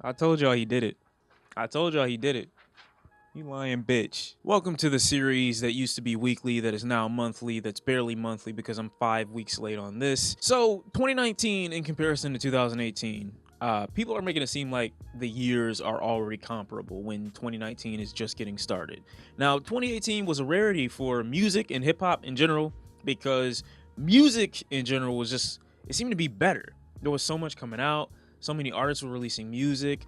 I told y'all he did it. I told y'all he did it. You lying bitch. Welcome to the series that used to be weekly, that is now monthly, that's barely monthly because I'm 5 weeks late on this. So 2019 in comparison to 2018, people are making it seem like the years are already comparable when 2019 is just getting started. Now, 2018 was a rarity for music and hip hop in general because music in general was just, it seemed to be better. There was so much coming out, so many artists were releasing music,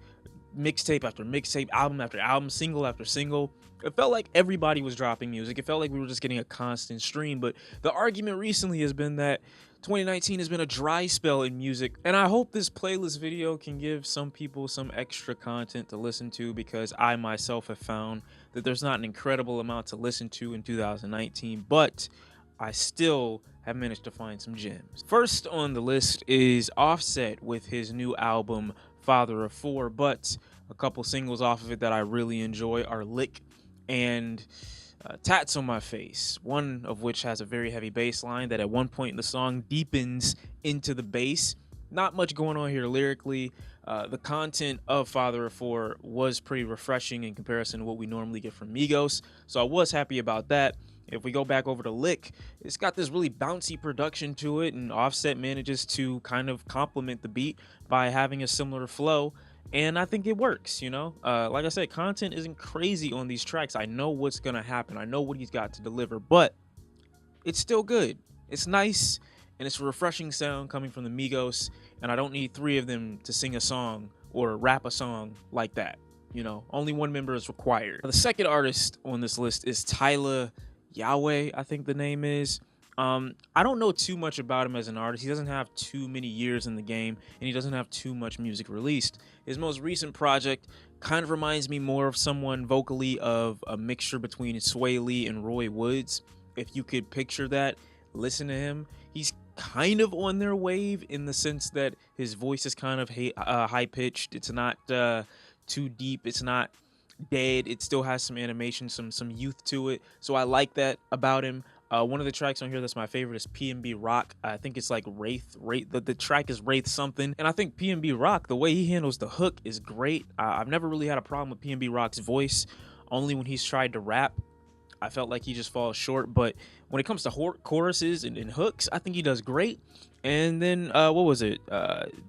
mixtape after mixtape, album after album, single after single. It felt like everybody was dropping music. It felt like we were just getting a constant stream. But the argument recently has been that 2019 has been a dry spell in music. And I hope this playlist video can give some people some extra content to listen to, because I myself have found that there's not an incredible amount to listen to in 2019, but I still have managed to find some gems. First on the list is Offset with his new album Father of Four, but a couple singles off of it that I really enjoy are Lick and Tats on My Face, one of which has a very heavy bass line that at one point in the song deepens into the bass. Not much going on here lyrically. The content of Father of Four was pretty refreshing in comparison to what we normally get from Migos, so I was happy about that. If we go back over to Lick, it's got this really bouncy production to it, and Offset manages to kind of complement the beat by having a similar flow, and I think it works, you know? Like I said, content isn't crazy on these tracks. I know what's gonna happen. I know what he's got to deliver, but it's still good. It's nice, and it's a refreshing sound coming from the Migos, and I don't need three of them to sing a song or rap a song like that, you know? Only one member is required. The second artist on this list is Tyla, Yahweh, I think the name is. I don't know too much about him as an artist. He doesn't have too many years in the game, and he doesn't have too much music released. His most recent project kind of reminds me more of someone vocally of a mixture between Sway Lee and Roy Woods. If you could picture that, listen to him. He's kind of on their wave in the sense that his voice is kind of high-pitched. It's not too deep. It's not dead. It still has some animation, some youth to it, so I like that about him. One of the tracks on here that's my favorite is P&B Rock. I think it's like Wraith. The track is Wraith something, and I think P&B Rock, the way he handles the hook is great. I've never really had a problem with P&B Rock's voice, only when he's tried to rap. I felt like he just falls short, but when it comes to choruses and hooks, I think he does great. And then what was it?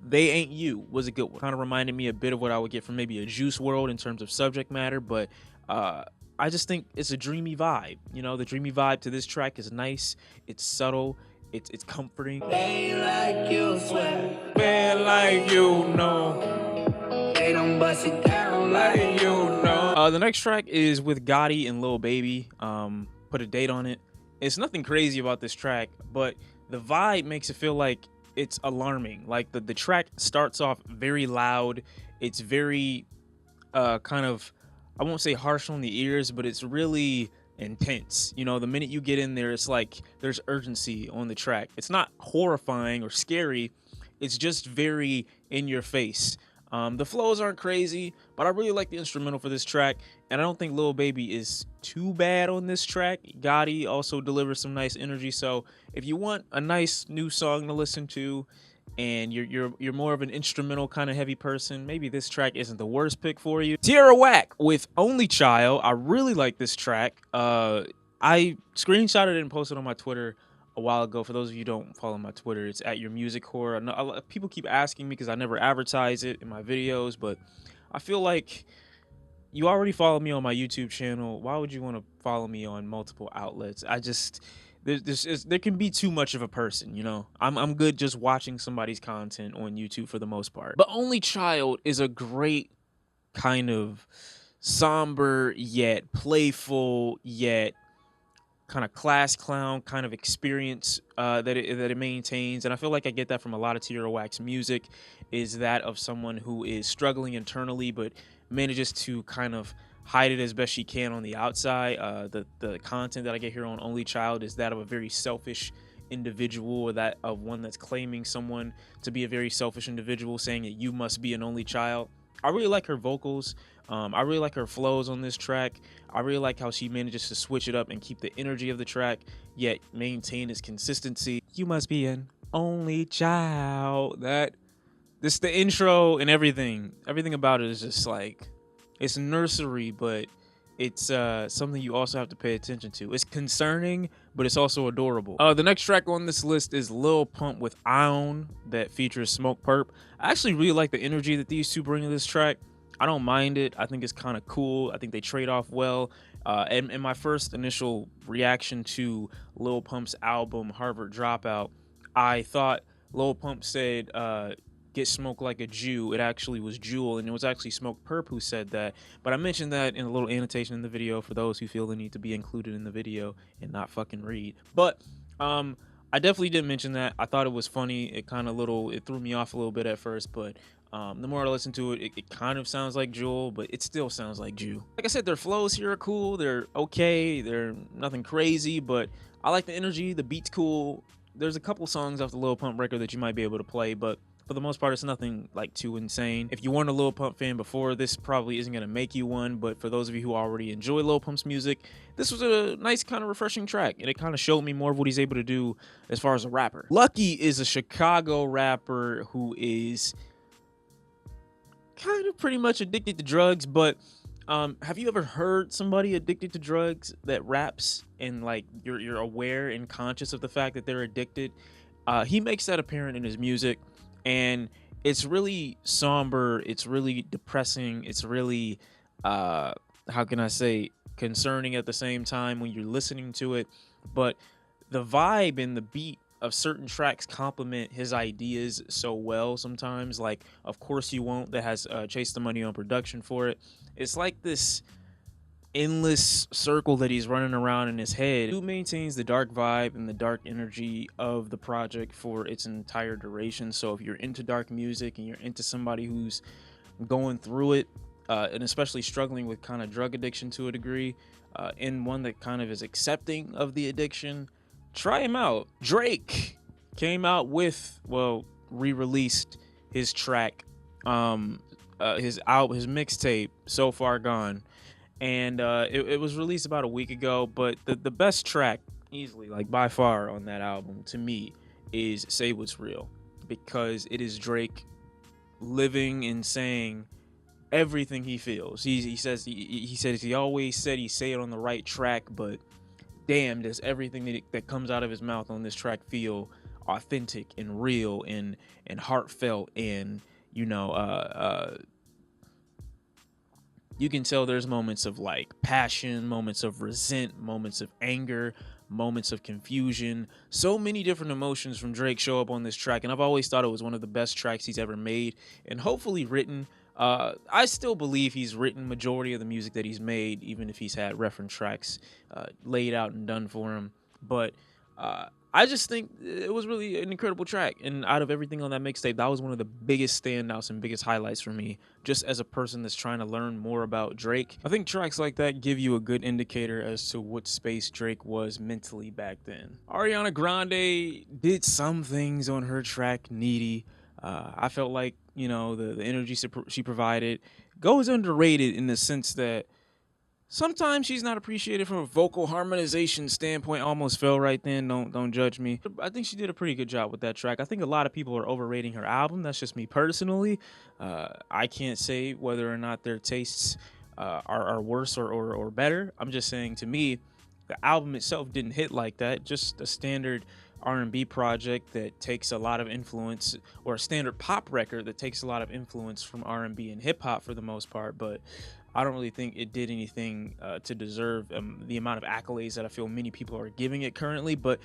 They Ain't You was a good one. Kind of reminded me a bit of what I would get from maybe a Juice WRLD in terms of subject matter, but I just think it's a dreamy vibe. You know, the dreamy vibe to this track is nice. It's subtle. It's comforting. They like you, swear. Man, like you know. They don't bust it down like you know. The next track is with Gotti and Lil Baby. Put a date on it. It's nothing crazy about this track, but the vibe makes it feel like it's alarming. Like the track starts off very loud. It's very kind of, I won't say harsh on the ears, but it's really intense. You know, the minute you get in there, it's like there's urgency on the track. It's not horrifying or scary. It's just very in your face. The flows aren't crazy, but I really like the instrumental for this track, and I don't think Lil Baby is too bad on this track. Gotti also delivers some nice energy, so if you want a nice new song to listen to and you're more of an instrumental kind of heavy person, maybe this track isn't the worst pick for you. Tierra with Only Child. I really like this track. I screenshotted it and posted on my Twitter a while ago. For those of you who don't follow my Twitter, it's at Your Music Whore. I know people keep asking me because I never advertise it in my videos, but I feel like you already follow me on my YouTube channel. Why would you want to follow me on multiple outlets? I just, there can be too much of a person, you know. I'm good just watching somebody's content on YouTube for the most part. But Only Child is a great kind of somber yet playful yet kind of class clown kind of experience that it maintains, and I feel like I get that from a lot of Tierra music, is that of someone who is struggling internally but manages to kind of hide it as best she can on the outside. The content that I get here on Only Child is that of a very selfish individual, or that of one that's claiming someone to be a very selfish individual, saying that you must be an only child. I really like her vocals. I really like her flows on this track. I really like how she manages to switch it up and keep the energy of the track, yet maintain its consistency. You must be an only child. That This the intro and everything. Everything about it is just like it's nursery, but it's something you also have to pay attention to. It's concerning, but it's also adorable. The next track on this list is Lil Pump with Ion that features Smokepurpp. I actually really like the energy that these two bring to this track. I don't mind it. I think it's kind of cool. I think they trade off well. And my first initial reaction to Lil Pump's album Harvard Dropout, I thought Lil Pump said get smoked like a Jew. It actually was Jewel, and it was actually Smokepurpp who said that. But I mentioned that in a little annotation in the video for those who feel the need to be included in the video and not fucking read. But I definitely didn't mention that. I thought it was funny. It threw me off a little bit at first, but the more I listen to it, it kind of sounds like Jewel, but it still sounds like Jew. Like I said, their flows here are cool. They're okay. They're nothing crazy, but I like the energy. The beat's cool. There's a couple songs off the Lil Pump record that you might be able to play, but for the most part, it's nothing like too insane. If you weren't a Lil Pump fan before, this probably isn't going to make you one, but for those of you who already enjoy Lil Pump's music, this was a nice kind of refreshing track, and it kind of showed me more of what he's able to do as far as a rapper. Lucki is a Chicago rapper who is kind of pretty much addicted to drugs, but have you ever heard somebody addicted to drugs that raps and like you're aware and conscious of the fact that they're addicted? He makes that apparent in his music, and it's really somber, it's really depressing, it's really how can I say, concerning at the same time when you're listening to it. But the vibe and the beat of certain tracks complement his ideas so well sometimes. Like Of Course You Won't, that has Chase the Money on production for it. It's like this endless circle that he's running around in his head. Who maintains the dark vibe and the dark energy of the project for its entire duration. So if you're into dark music and you're into somebody who's going through it, and especially struggling with kind of drug addiction to a degree, and one that kind of is accepting of the addiction, try him out. Drake came out with, well, re-released his track, his mixtape, So Far Gone. And it was released about a week ago, but the best track, easily, like by far on that album, to me, is Say What's Real. Because it is Drake living and saying everything he feels. He says he always said he say it on the right track, but damn, does everything that comes out of his mouth on this track feel authentic and real and heartfelt, and you know, you can tell there's moments of like passion, moments of resent, moments of anger, moments of confusion. So many different emotions from Drake show up on this track, and I've always thought it was one of the best tracks he's ever made and hopefully written. I still believe he's written majority of the music that he's made, even if he's had reference tracks laid out and done for him. But I just think it was really an incredible track, and out of everything on that mixtape, that was one of the biggest standouts and biggest highlights for me, just as a person that's trying to learn more about Drake. I think tracks like that give you a good indicator as to what space Drake was mentally back then. Ariana Grande did some things on her track, Needy. I felt like, you know, the energy she provided goes underrated in the sense that sometimes she's not appreciated from a vocal harmonization standpoint. Almost fell right then. Don't judge me. I think she did a pretty good job with that track. I think a lot of people are overrating her album. That's just me personally. I can't say whether or not their tastes are worse or better. I'm just saying, to me, the album itself didn't hit like that. Just a standard R&B project that takes a lot of influence, or a standard pop record that takes a lot of influence from R&B and hip hop for the most part. But I don't really think it did anything to deserve the amount of accolades that I feel many people are giving it currently. But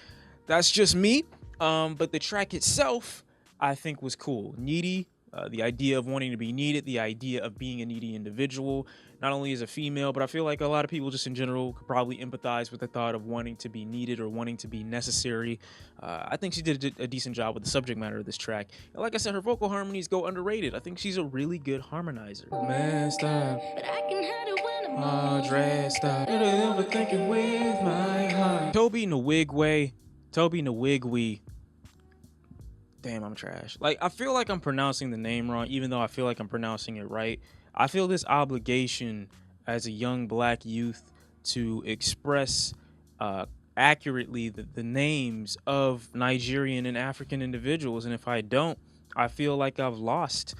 that's just me. But the track itself, I think, was cool. Needy, the idea of wanting to be needed, the idea of being a needy individual, not only as a female, but I feel like a lot of people just in general could probably empathize with the thought of wanting to be needed or wanting to be necessary. I think she did a decent job with the subject matter of this track. And like I said, her vocal harmonies go underrated. I think she's a really good harmonizer. Messed up, but I can hide it when I'm all dressed up. Overthinking with my heart. Tobe Nwigwe. Damn, I'm trash. Like, I feel like I'm pronouncing the name wrong, even though I feel like I'm pronouncing it right. I feel this obligation as a young black youth to express accurately the names of Nigerian and African individuals. And if I don't, I feel like I've lost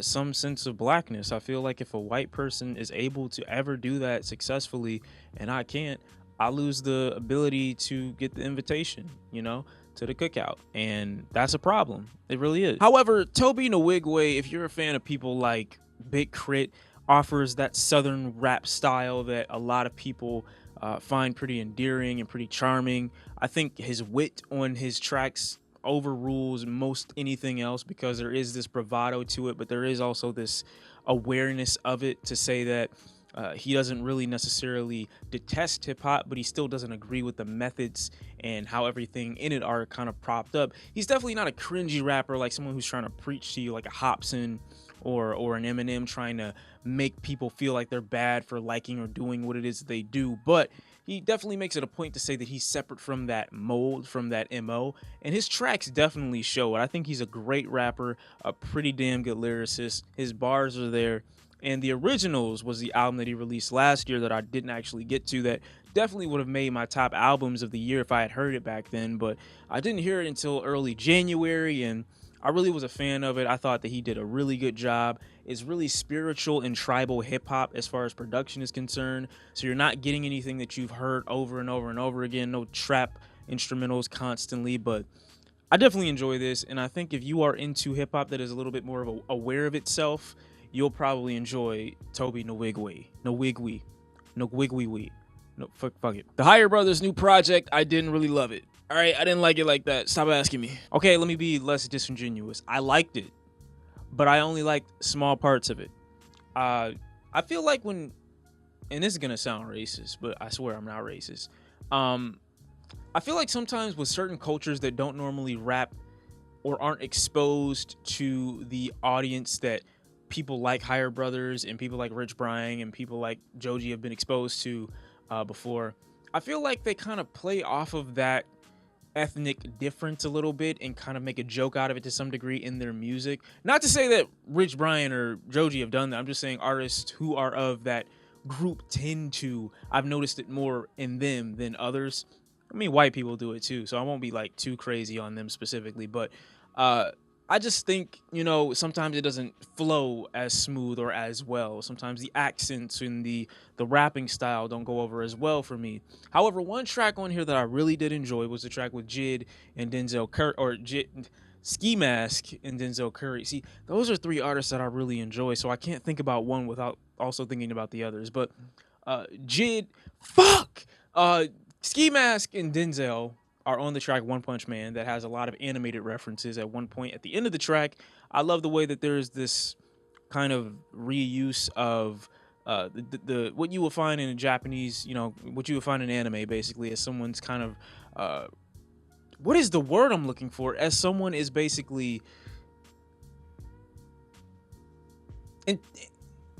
some sense of blackness. I feel like if a white person is able to ever do that successfully and I can't, I lose the ability to get the invitation, you know, to the cookout. And that's a problem. It really is. However, Tobe Nwigwe, if you're a fan of people like Big Crit, offers that southern rap style that a lot of people find pretty endearing and pretty charming. I think his wit on his tracks overrules most anything else because there is this bravado to it, but there is also this awareness of it to say that he doesn't really necessarily detest hip-hop, but he still doesn't agree with the methods and how everything in it are kind of propped up. He's definitely not a cringy rapper like someone who's trying to preach to you like a Hopsin or an Eminem trying to make people feel like they're bad for liking or doing what it is that they do, but he definitely makes it a point to say that he's separate from that mold, from that MO, and his tracks definitely show it. I think he's a great rapper, a pretty damn good lyricist. His bars are there, and The Originals was the album that he released last year that I didn't actually get to, that definitely would have made my top albums of the year if I had heard it back then, but I didn't hear it until early January, and I really was a fan of it. I thought that he did a really good job. It's really spiritual and tribal hip-hop as far as production is concerned, so you're not getting anything that you've heard over and over and over again, no trap instrumentals constantly, but I definitely enjoy this, and I think if you are into hip-hop that is a little bit more of aware of itself, you'll probably enjoy Tobe Nwigwe. No, fuck it. The Higher Brothers' new project, I didn't really love it. All right, I didn't like it like that. Stop asking me. Okay, let me be less disingenuous. I liked it, but I only liked small parts of it. I feel like when, and this is gonna sound racist, but I swear I'm not racist. I feel like sometimes with certain cultures that don't normally rap or aren't exposed to the audience that people like Higher Brothers and people like Rich Brian and people like Joji have been exposed to before, I feel like they kind of play off of that ethnic difference a little bit and kind of make a joke out of it to some degree in their music. Not to say that Rich Brian or Joji have done that. I'm just saying artists who are of that group tend to, I've noticed it more in them than others. I mean, white people do it too, so I won't be like too crazy on them specifically, but I just think, you know, sometimes it doesn't flow as smooth or as well. Sometimes the accents and the rapping style don't go over as well for me. However, one track on here that I really did enjoy was the track with Jid and Denzel Curry, or Ski Mask and Denzel Curry. See, those are three artists that I really enjoy, so I can't think about one without also thinking about the others. But Ski Mask and Denzel are on the track One Punch Man that has a lot of animated references at one point at the end of the track. I love the way that there's this kind of reuse of the what you will find in a Japanese, you know, what you will find in anime basically, as someone's kind of what is the word I'm looking for? As someone is basically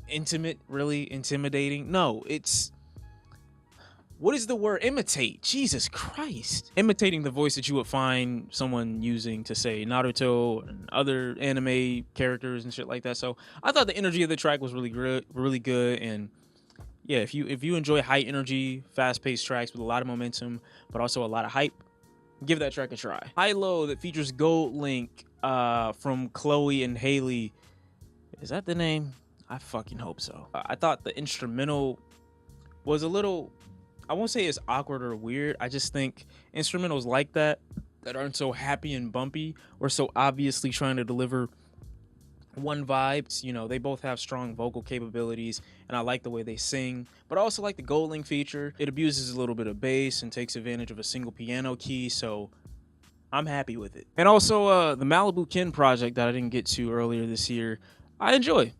intimate, really intimidating. No, it's, what is the word? Imitate. Jesus Christ. Imitating the voice that you would find someone using to say Naruto and other anime characters and shit like that. So I thought the energy of the track was really good. And yeah, if you enjoy high energy, fast paced tracks with a lot of momentum, but also a lot of hype, give that track a try. High Low that features Goldlink from Chloe and Halle. Is that the name? I fucking hope so. I thought the instrumental was a little, I won't say it's awkward or weird. I just think instrumentals like that aren't so happy and bumpy or so obviously trying to deliver one vibe. You know, they both have strong vocal capabilities and I like the way they sing, but I also like the Goldlink feature. It abuses a little bit of bass and takes advantage of a single piano key, so I'm happy with it. And also the Malibu Ken project that I didn't get to earlier this year, I enjoy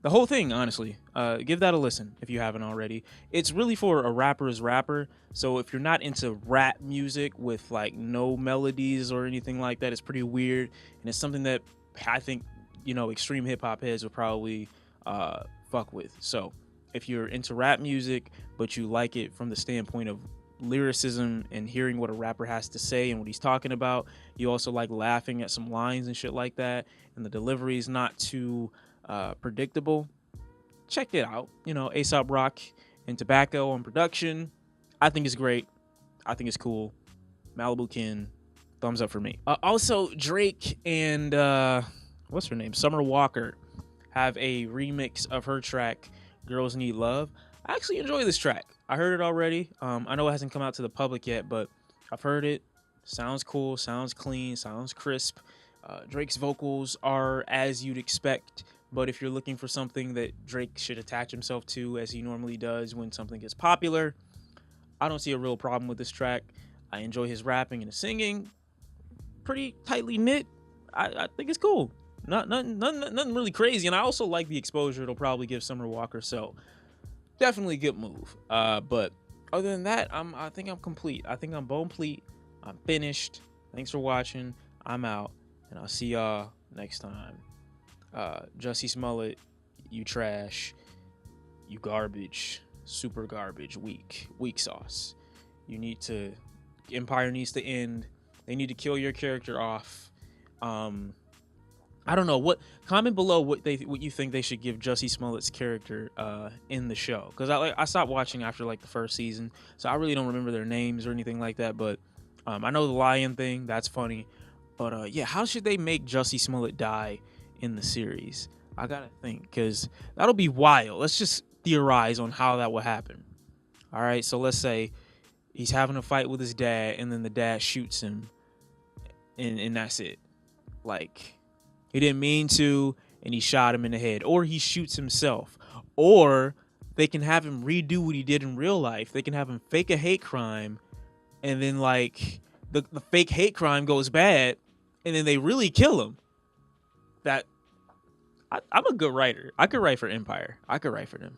the whole thing, honestly. Give that a listen if you haven't already. It's really for a rapper's rapper, so if you're not into rap music with like no melodies or anything like that, it's pretty weird, and it's something that I think, you know, extreme hip-hop heads will probably fuck with. So if you're into rap music but you like it from the standpoint of lyricism and hearing what a rapper has to say and what he's talking about, you also like laughing at some lines and shit like that, and the delivery is not too predictable, check it out. You know, Aesop Rock and Tobacco on production, I think it's great. I think it's cool. Malibu Ken, thumbs up for me. Also Drake and what's her name, Summer Walker, have a remix of her track "Girls Need Love." I actually enjoy this track. I heard it already. I know it hasn't come out to the public yet, but I've heard it. Sounds cool. Sounds clean. Sounds crisp. Drake's vocals are as you'd expect, but if you're looking for something that Drake should attach himself to, as he normally does when something gets popular, I don't see a real problem with this track. I enjoy his rapping and his singing. Pretty tightly knit. I think it's cool. Nothing really crazy. And I also like the exposure it'll probably give Summer Walker. So definitely a good move. But other than that, I think I'm complete. I think I'm bone complete. I'm finished. Thanks for watching. I'm out. And I'll see y'all next time. Jussie Smollett, you trash. You garbage. Super garbage. Weak sauce. Empire needs to end. They need to kill your character off. I don't know, comment below what you think they should give Jussie Smollett's character in the show, because I stopped watching after like the first season, so I really don't remember their names or anything like that. But I know the lion thing, that's funny. But yeah, how should they make Jussie Smollett die in the series? I gotta think, because that'll be wild. Let's just theorize on how that will happen. All right, so let's say he's having a fight with his dad, and then the dad shoots him, and that's it. Like, he didn't mean to, and he shot him in the head. Or he shoots himself. Or they can have him redo what he did in real life. They can have him fake a hate crime, and then, like, the fake hate crime goes bad, and then they really kill him. I'm a good writer. I could write for Empire. I could write for them.